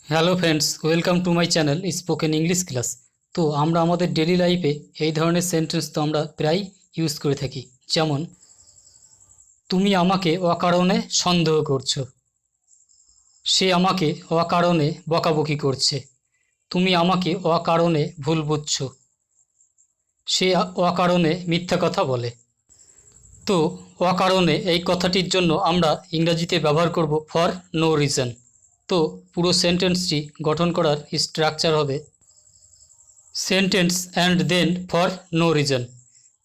Hello friends, welcome to my channel spoken English class. তো আমরা আমাদের ডেলি লাইফে এই ধরনের সেন্টেন্স তো আমরা প্রায় ইউজ করে থাকি। যেমন, তুমি আমাকে অকারণে সন্দেহ করছো, সে আমাকে অকারণে বকাবকি করছে, তুমি আমাকে অকারণে ভুল বুঝছো, সে অকারণে মিথ্যা কথা বলে। তো অকারণে এই কথাটির জন্য আমরা ইংরেজিতে ব্যবহার করব ফর নো রিজন। তো পুরো সেন্টেন্সটি গঠন করার স্ট্রাকচার হবে sentence and then for no reason.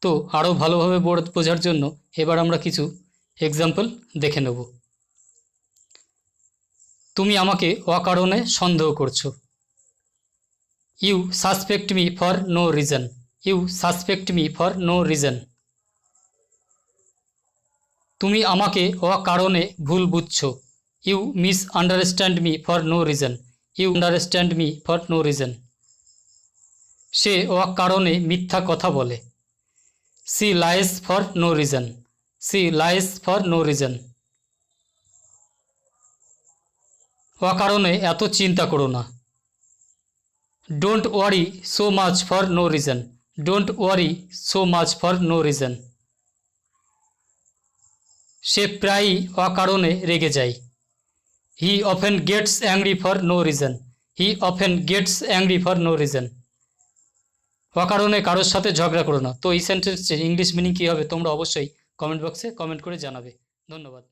তো আরও ভালোভাবে বোঝার জন্য এবার আমরা কিছু এক্সাম্পল দেখে নেব। তুমি আমাকে অকারণে সন্দেহ করছো, you suspect me for no reason, you suspect me for no reason. তুমি আমাকে অকারণে ভুল বুঝছো, you misunderstand me for no reason, you understand me for no reason. সে অকারণে মিথ্যা কথা বলে, she lies for no reason, she lies for no reason. অকারণে এত চিন্তা করো না, don't worry so much for no reason, don't worry so much for no reason. সে প্রায়ই অকারণে রেগে যায়, he often gets angry for no reason, he often gets angry for no reason. অকারণে কারোর সাথে ঝগড়া করো না। তো এই সেন্টেন্সের ইংলিশ মিনিং কী হবে তোমরা অবশ্যই কমেন্ট বক্সে কমেন্ট করে জানাবে। ধন্যবাদ।